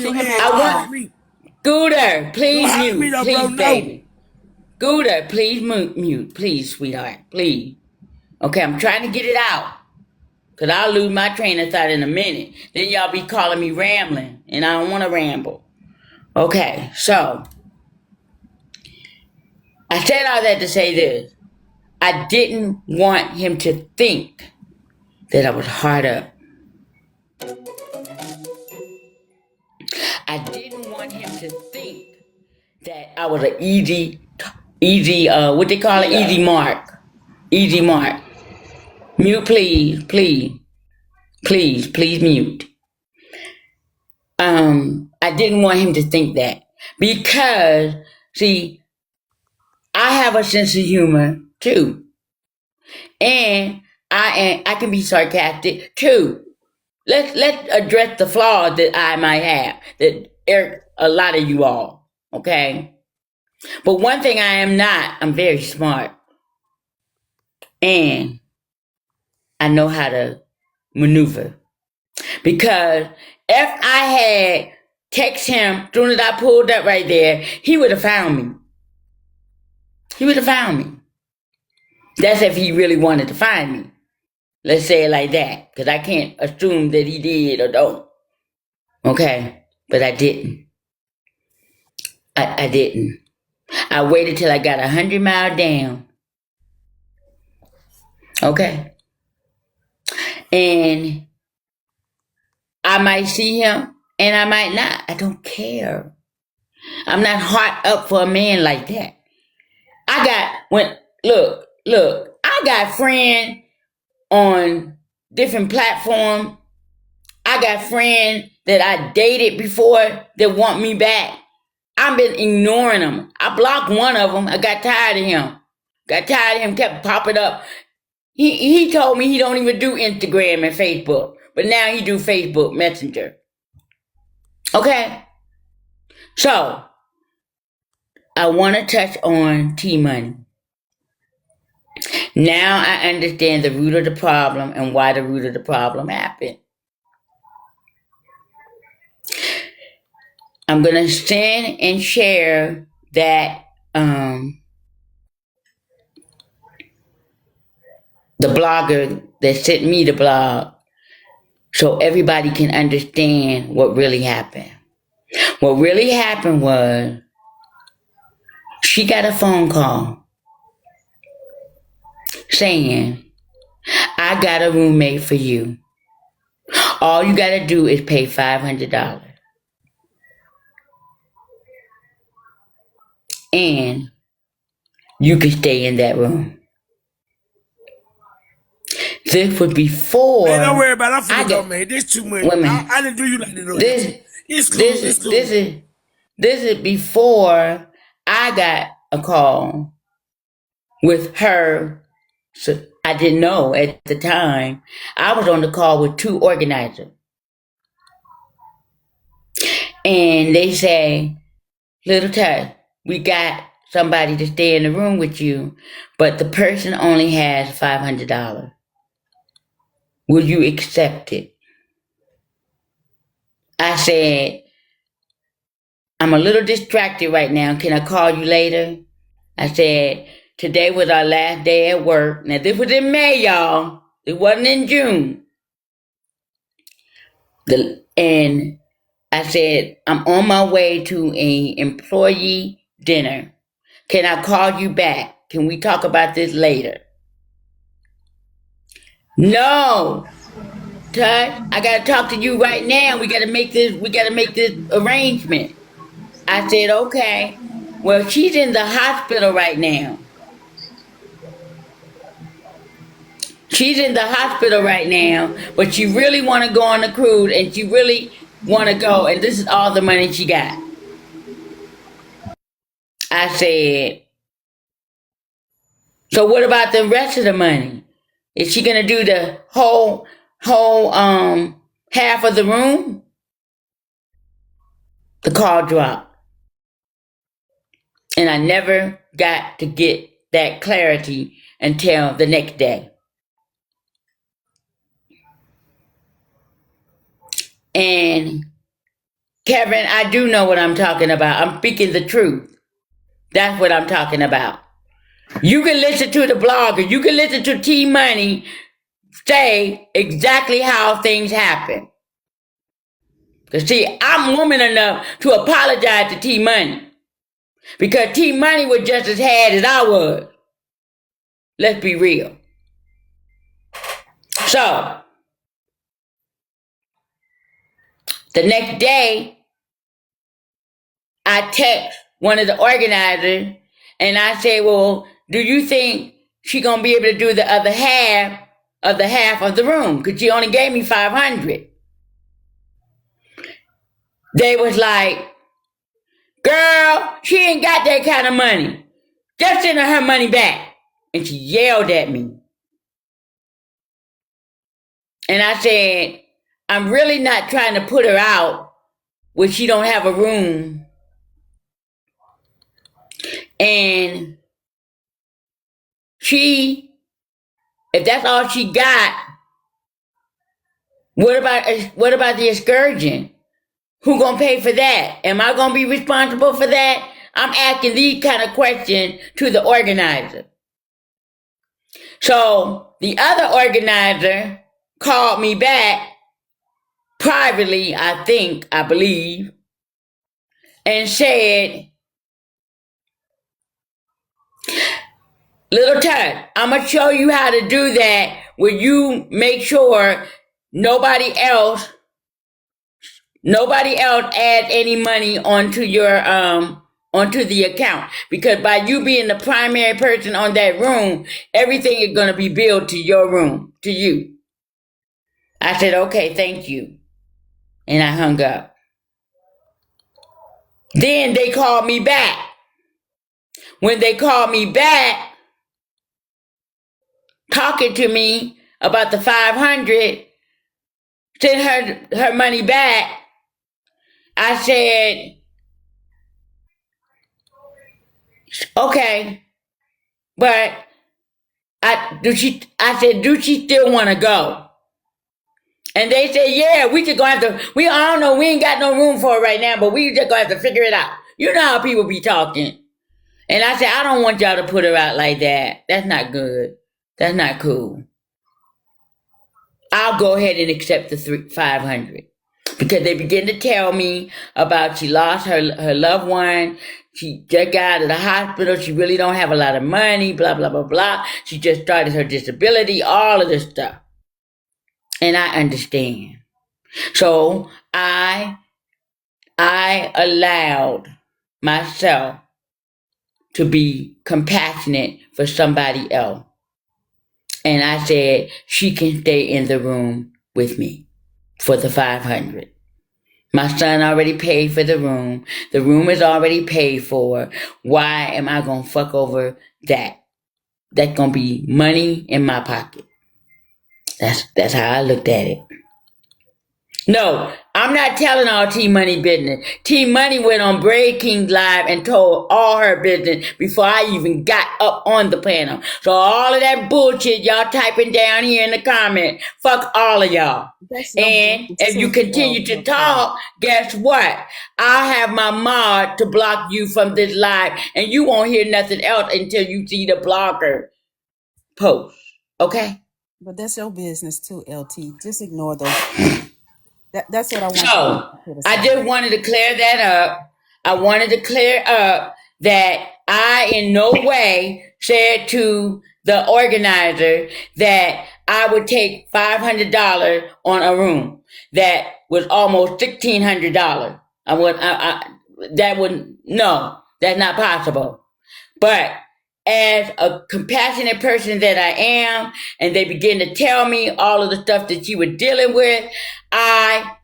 your head. I want Me. Scooter, please Don't hire me mute, though, please, bro. No. baby. Scooter, please mute, please, sweetheart, please. Okay, I'm trying to get it out. Because I'll lose my train of thought in a minute. Then y'all be calling me rambling. And I don't want to ramble. Okay, so. I said all that to say this. I didn't want him to think that I was hard up. I didn't want him to think that I was an easy, what they call it? Easy mark. Easy mark. Mute, please, please. Please mute. I didn't want him to think that. Because, see, I have a sense of humor too. And I can be sarcastic too. Let's address the flaws that I might have, that Eric, a lot of you all, okay? But one thing I am not, I'm very smart. And I know how to maneuver. Because if I had text him, as soon as I pulled up right there, he would have found me. He would have found me. That's if he really wanted to find me. Let's say it like that. Because I can't assume that he did or don't. Okay? But I didn't. I didn't. I waited till I got 100 miles down. Okay. And I might see him and I might not. I don't care. I'm not hot up for a man like that. I got friends on different platforms. I got friends that I dated before that want me back. I've been ignoring them. I blocked one of them. I got tired of him. Kept popping up. He told me he don't even do Instagram and Facebook. But now he do Facebook Messenger. Okay? So, I want to touch on T-Money. Now I understand the root of the problem and why the root of the problem happened. I'm going to send and share that the blogger that sent me the blog so everybody can understand what really happened. What really happened was she got a phone call saying, I got a roommate for you. All you got to do is pay $500. And you can stay in that room. This was before. Man, don't worry about it. I'm finna go, man. This too much. I didn't do you like this. It's cool. It's cool. This is before I got a call with her. So I didn't know at the time. I was on the call with two organizers. And they say, Little Tut, we got somebody to stay in the room with you, but the person only has $500. Will you accept it? I said, I'm a little distracted right now. Can I call you later? I said, today was our last day at work. Now, this was in May, y'all. It wasn't in June. And I said, I'm on my way to an employee dinner. Can I call you back? Can we talk about this later? No. Tut, I gotta talk to you right now. We gotta make this arrangement. I said, okay. Well, she's in the hospital right now. She's in the hospital right now, but she really want to go on the cruise and she really want to go, and this is all the money she got. I said, so what about the rest of the money? Is she gonna do the whole half of the room? The call dropped. And I never got to get that clarity until the next day. And Kevin, I do know what I'm talking about. I'm speaking the truth. That's what I'm talking about. You can listen to the blogger. You can listen to T Money say exactly how things happen. Because see, I'm woman enough to apologize to T Money. Because T Money was just as had as I was. Let's be real. So, the next day, I text one of the organizers and I say, well, do you think she gonna be able to do the other half of the room? Because she only gave me 500. They was like, girl, she ain't got that kind of money. Just send her money back. And she yelled at me. And I said, I'm really not trying to put her out when she don't have a room. And she, if that's all she got, what about the excursion? Who gonna pay for that? Am I gonna be responsible for that? I'm asking these kind of questions to the organizer. So the other organizer called me back privately, I believe, and said, Little Tut, I'm going to show you how to do that where you make sure nobody else adds any money onto your onto the account, because by you being the primary person on that room, everything is going to be billed to your room, to you. I said, okay, thank you. And I hung up. Then they called me back. When they called me back, talking to me about the 500, send her money back, I said, okay, but do she still want to go? And they said, yeah, we just gonna have to, I don't know, we ain't got no room for it right now, but we just gonna have to figure it out. You know how people be talking. And I said, I don't want y'all to put her out like that. That's not good. That's not cool. I'll go ahead and accept the 500. Because they begin to tell me about she lost her loved one. She just got out of the hospital. She really don't have a lot of money, blah, blah, blah, blah. She just started her disability, all of this stuff. And I understand. So I allowed myself to be compassionate for somebody else. And I said, she can stay in the room with me for the 500. My son already paid for the room. The room is already paid for. Why am I going to fuck over that? That's going to be money in my pocket. That's how I looked at it. No, I'm not telling all T Money business. T Money went on Breaking Live and told all her business before I even got up on the panel. So all of that bullshit y'all typing down here in the comment, fuck all of y'all. And if you continue to talk, guess what? I'll have my mod to block you from this live, and you won't hear nothing else until you see the blogger post. Okay? But that's your business too, LT. Just ignore those. That's what I want. So I just wanted to clear that up. I wanted to clear up that I in no way said to the organizer that I would take $500 on a room that was almost $1,600. No, that's not possible. But as a compassionate person that I am, and they begin to tell me all of the stuff that you were dealing with, I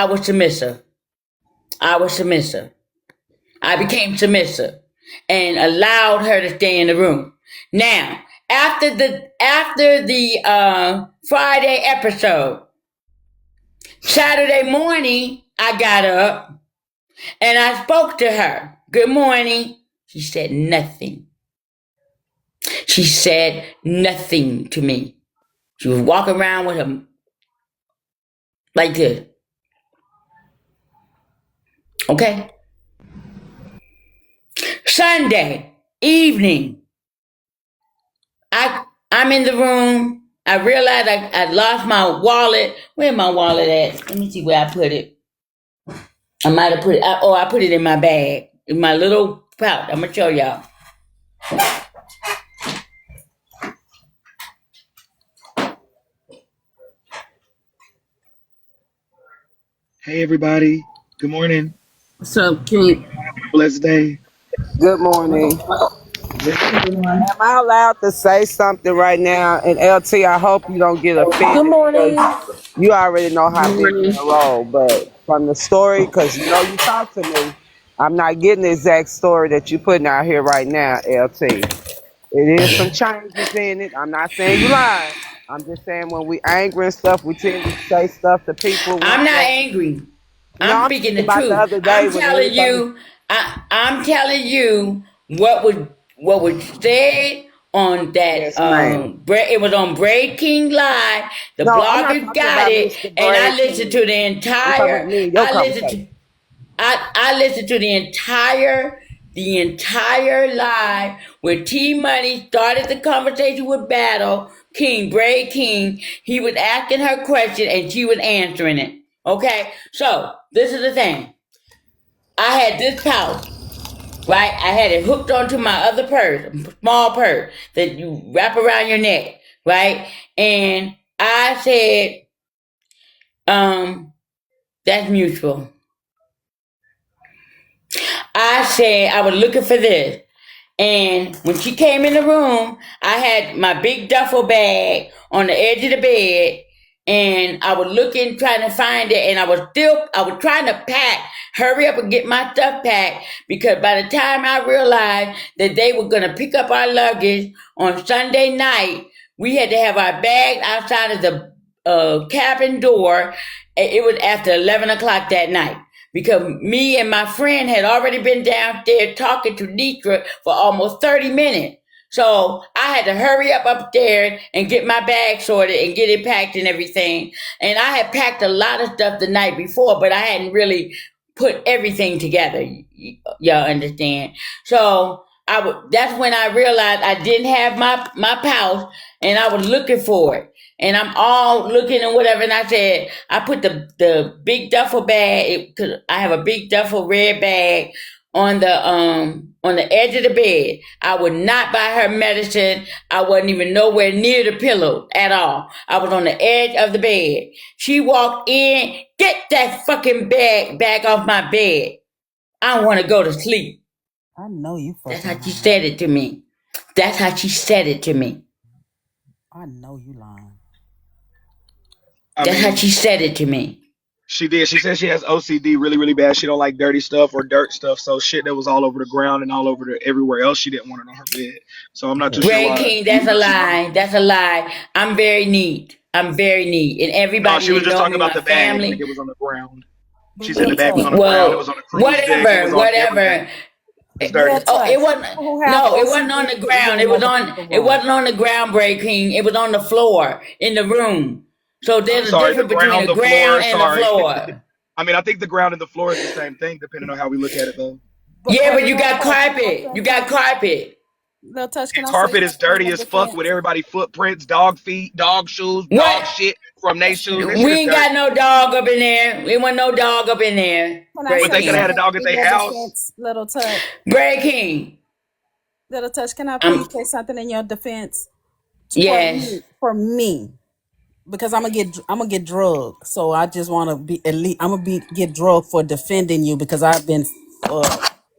was submissive. I became submissive and allowed her to stay in the room. Now, after the Friday episode, Saturday morning, I got up and I spoke to her. Good morning. She said nothing. She said nothing to me. She was walking around with like this. Okay? Sunday evening, I'm in the room. I realized I lost my wallet. Where's my wallet at? Let me see where I put it. I might have put it. I put it in my bag, in my little pouch. I'm gonna show y'all. Hey everybody, good morning. What's up, King? Blessed day. Good morning. Am I allowed to say something right now? And LT, I hope you don't get Good offended because morning. you already know how Good big morning. I roll. But from the story, because you know you talk to me, I'm not getting the exact story that you're putting out here right now, LT. It is some changes in it. I'm not saying you lying. I'm just saying when we angry and stuff, we tend to say stuff to people. I'm not angry. No, I'm I'm speaking talking the about the truth. other day when everything. I'm telling you what was said on that Yes, ma'am. it was on Braid King Live. The No, I'm not bloggers talking got about it, Mr. and I Brad listened King. to the I'm talking about entire. me and your conversation. I listened to the entire live where T Money started the conversation with Battle King, Braid King. He was asking her question and she was answering it. Okay, so this is the thing. I had this pouch, right? I had it hooked onto my other purse, small purse that you wrap around your neck, right? And I said, that's mutual. I said I was looking for this. And when she came in the room, I had my big duffel bag on the edge of the bed, and I was looking, trying to find it, and I was trying to hurry up and get my stuff packed, because by the time I realized that they were gonna pick up our luggage on Sunday night, we had to have our bags outside of the cabin door. It was after 11 o'clock that night, because me and my friend had already been downstairs talking to Nitra for almost 30 minutes. So I had to hurry up there and get my bag sorted and get it packed and everything. And I had packed a lot of stuff the night before, but I hadn't really put everything together. Y'all understand? So that's when I realized I didn't have my pouch, and I was looking for it. And I'm all looking and whatever. And I said, I put the big duffel bag, because I have a big duffel red bag on the edge of the bed. I would not buy her medicine. I wasn't even nowhere near the pillow at all. I was on the edge of the bed. She walked in, get that fucking bag back off my bed. I want to go to sleep. I know you fucking. That's how she said it to me. That's how she said it to me. I know you lying. That's how she said it to me. She did. She said she has OCD really, really bad. She don't like dirty stuff or dirt stuff. So shit that was all over the ground and all over everywhere else, she didn't want it on her bed. So I'm not too sure Braid why. King, that's a lie. That's a lie. I'm very neat. And everybody. No, she was just know talking me, about my the bag. family. Like it was on the ground. She said the bag was on the ground. Well, It was on a cruise deck. It was on whatever. everything. It's dirty. Oh, it wasn't. No, it wasn't on the ground. It wasn't on the ground, Braid King. It was on the floor in the room. So there's a difference between the ground and the floor. I mean, I think the ground and the floor is the same thing, depending on how we look at it, though. Yeah, but you got carpet. You got carpet. Little touch, can I Carpet say is dirty as fuck with everybody footprints, dog feet, dog shoes, dog shit from their shoes. We ain't got no dog up in there. We want no dog up in there. But they could have had a dog at their house. Little touch. Braid King. Little touch, can I please say something in your defense? Yes. For me. Because I'm gonna get drugged, so I just want to be at least. I'm gonna get drugged for defending you because I've been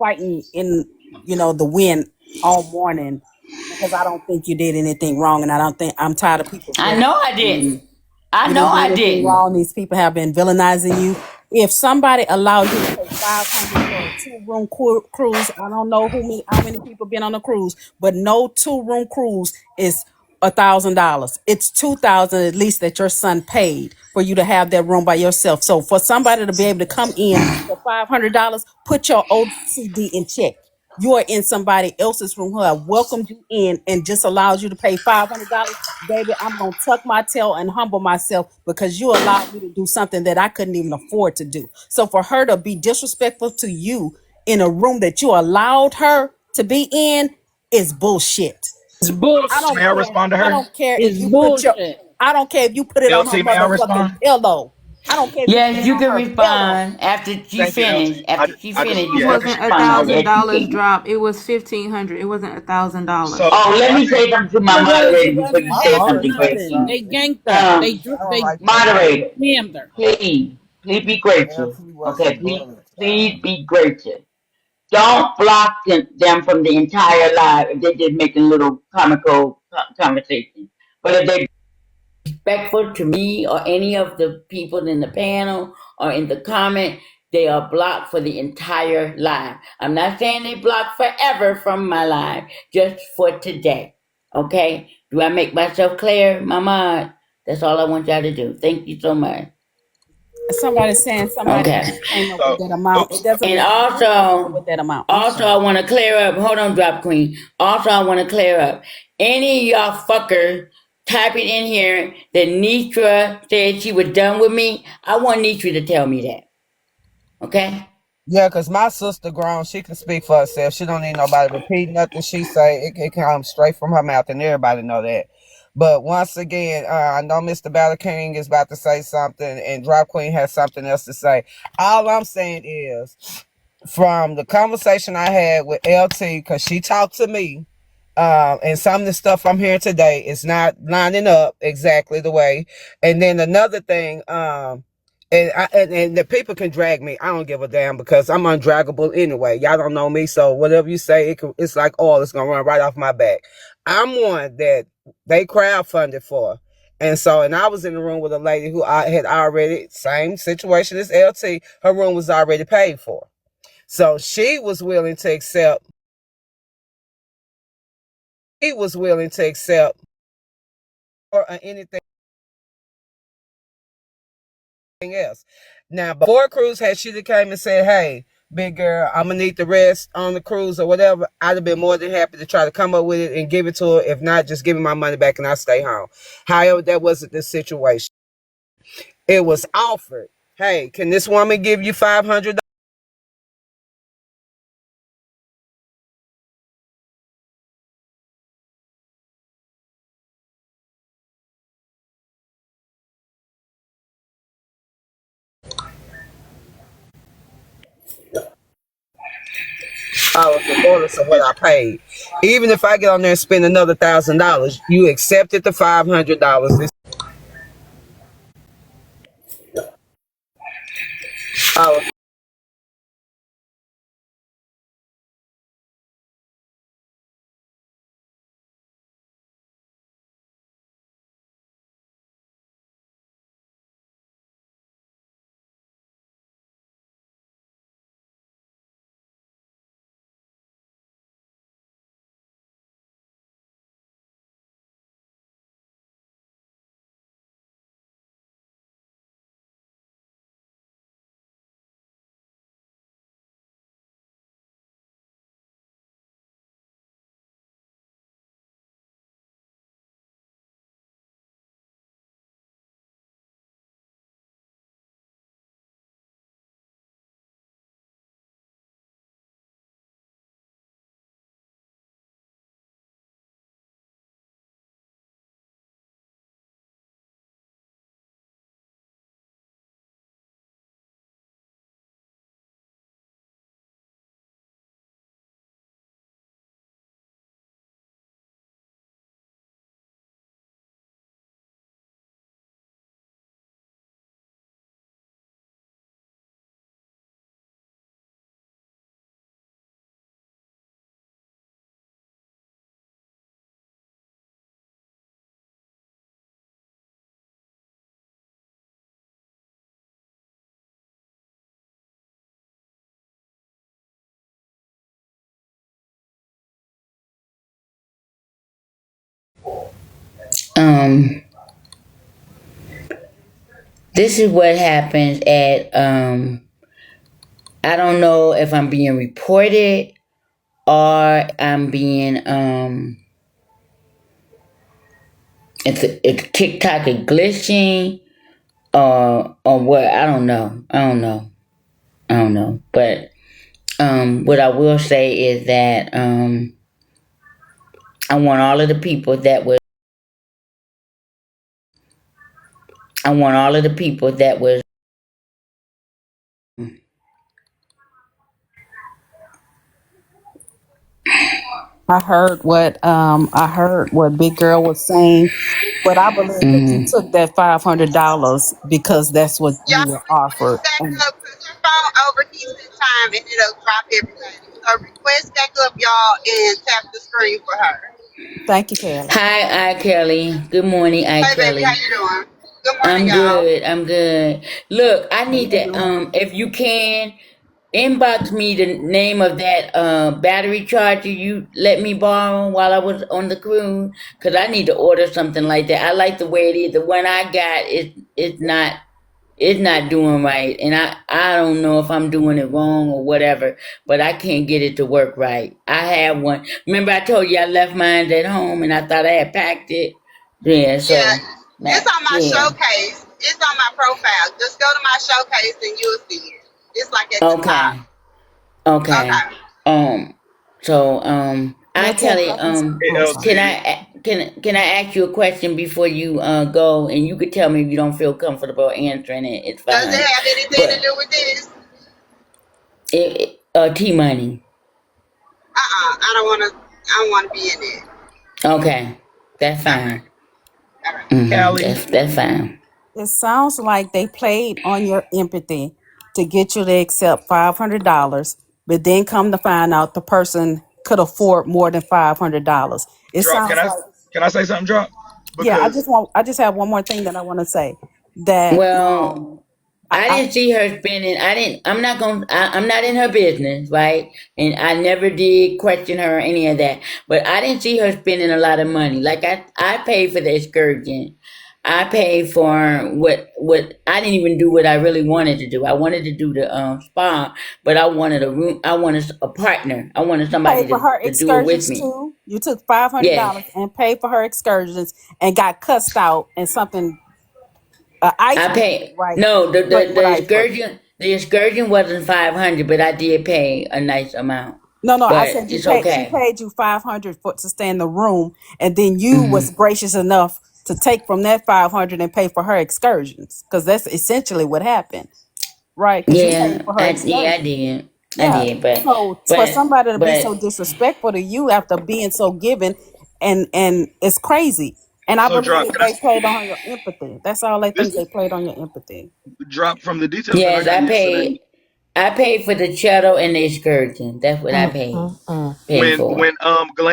fighting in the wind all morning because I don't think you did anything wrong, and I don't think I'm tired of people. I know I didn't. I know I didn't. Wrong. These people have been villainizing you. If somebody allowed you to pay $500 for a 2-room cruise, I don't know how many people been on a cruise, but no 2-room cruise is $1,000. It's $2,000 at least that your son paid for you to have that room by yourself. So for somebody to be able to come in for $500, put your OCD in check. you are in somebody else's room who have welcomed you in and just allows you to pay $500, baby, I'm gonna tuck my tail and humble myself because you allowed me to do something that I couldn't even afford to do. So for her to be disrespectful to you in a room that you allowed her to be in is bullshit. It's I don't May I bullshit. care. respond to I her? don't care if It's you put your. bullshit. I don't care if you put it on her LT, may I motherfucking respond? pillow. I don't care if you put Yes, it you on can her pillow. respond after she Thank you, finished. LT. After she I just finished, It you yeah, can after wasn't a respond. thousand Yes, you dollars can. drop. It was 1,500. It wasn't so $1,000. Oh, let I me think say something to my It was. moderator It before wasn't you I half say don't of something, respect nothing. Gracie. They that. ganked her. Um, They I don't they like that either. Moderator, scammed her. please be gracious. LT Okay, wasn't bullied, please child. be gracious. Don't block them from the entire live if they're just making little comical conversations. But if they respectful to me or any of the people in the panel or in the comment, they are blocked for the entire live. I'm not saying they blocked forever from my live, just for today. Okay? Do I make myself clear, Mama? That's all I want y'all to do. Thank you so much. Someboody saying somebody Okay. else came up with so. that amount. It Oops. doesn't And matter. You came up also, with that amount. I'm also sorry. I want to clear up. Hold on, Drop Queen. Also, I want to clear up. Any of y'all fuckers type it in here that Nitra said she was done with me. I want Nitra to tell me that. Okay? Yeah, cause my sister grown, she can speak for herself. She don't need nobody to repeat nothing she say. It comes straight from her mouth, and everybody know that. But once again, I know Mr. Battle King is about to say something, and Drop Queen has something else to say. All I'm saying is, from the conversation I had with LT, because she talked to me, and some of the stuff I'm hearing today is not lining up exactly the way. And then another thing, and the people can drag me. I don't give a damn because I'm undraggable anyway. Y'all don't know me, so whatever you say, it's like oil. It's gonna run right off my back. I'm one that they crowdfunded for. And so, and I was in the room with a lady who I had already, same situation as LT, her room was already paid for. So he was willing to accept or anything else. Now, before cruise had she came and said, "Hey, big girl, I'm gonna need the rest on the cruise or whatever," I'd have been more than happy to try to come up with it and give it to her. If not, just give me my money back and I stay home. However, that wasn't the situation. It was offered. Hey, can this woman give you $500? Regardless of what I paid. Even if I get on there and spend another $1,000, you accepted the $500. Um, this is what happens at I don't know if I'm being reported or I'm being it's TikTok is glitching, or what? I don't know. But what I will say is that I want all of the people that was. I want all of the people that was. I heard what Big Girl was saying, but I believe that you Mm-hmm. took that $500 because that's what Y'all you were request offered. back And up because your phone overheats in time and it'll drop everybody. So request back up, y'all, and tap the screen for her. thank you, Kelly. Hi, I Kelly. Good morning, I Hey, baby, how Kelly. you doing? Good morning, I'm y'all. good. I'm good. Look, I need to if you can inbox me the name of that battery charger you let me borrow while I was on the cruise, cause I need to order something like that. I like the way it is. The one I got it's not doing right, and I don't know if I'm doing it wrong or whatever, but I can't get it to work right. I have one. Remember I told you I left mine at home and I thought I had packed it. Yeah, Yeah, so it's that on my yeah. showcase. It's on my profile. Just go to my showcase and you'll see it. It's like at the top. Okay. Okay. Okay. I Let's say, Kelly, Hey, I'm sorry. LT. can I ask you a question before you go, and you could tell me if you don't feel comfortable answering it. It's Does it fine. have anything to But do with this? T money. I don't wanna be in it. Okay, that's All right. fine. All right. Callie. That's fine. It sounds like they played on your empathy to get you to accept $500, but then come to find out the person could afford more than $500. It Drop. sounds like, Can I say something, Drop? yeah. Because I just have one more thing that I want to say. That Well, I I didn't see her spending. I didn't. I'm not going. I'm not in her business, right? And I never did question her or any of that. But I didn't see her spending a lot of money. Like I paid for the excursion. I paid for what I didn't even do what I really wanted to do. I wanted to do the spa, but I wanted a room. I wanted a partner. I wanted paid somebody for her to do it with excursions me. too. You took five hundred Yes, dollars and paid for her excursions and got cussed out and something I icebreaker, paid. right? No, But what icebreaker? the excursion wasn't 500, but I did pay a nice amount. No, I But said you it's paid. She okay. paid you 500 for to stay in the room, and then you Hmm. was gracious enough to take from that 500 and pay for her excursions, because that's essentially what happened, right? Because you paid Yeah, for her I excursion. did. I Yeah. did, So for but somebody to be but so disrespectful to you after being so given, and it's crazy. And I so believe Drop. that they played on your empathy. That's all they think, This they played on your empathy. Drop from the details that I yes, got yesterday. I paid for the shuttle and the excursion. That's what I paid for.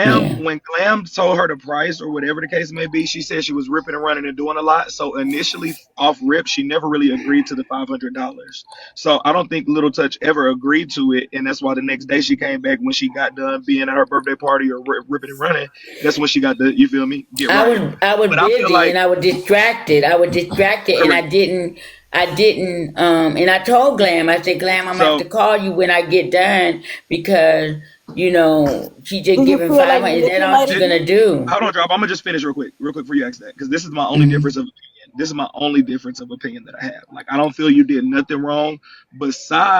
Yeah. When Glam told her the price or whatever the case may be, she said she was ripping and running and doing a lot. So initially off rip, she never really agreed to the $500. So I don't think Little Touch ever agreed to it, and that's why the next day she came back when she got done being at her birthday party or ripping and running. That's when she got the, you feel me, get right. I was But I feel busy like and I was distracted. I was distracted and correct. I didn't and I told Glam, I said, Glam, I'm gonna have to So call you when I get done because she Do just you giving feel they 500. Is that all she manipulated this, gonna you? do? hold on, Drop. I'm gonna just finish real quick for you ask that, because this is my only Mhm. difference of opinion. This is my only difference of opinion that I have. Like I don't feel you did nothing wrong besides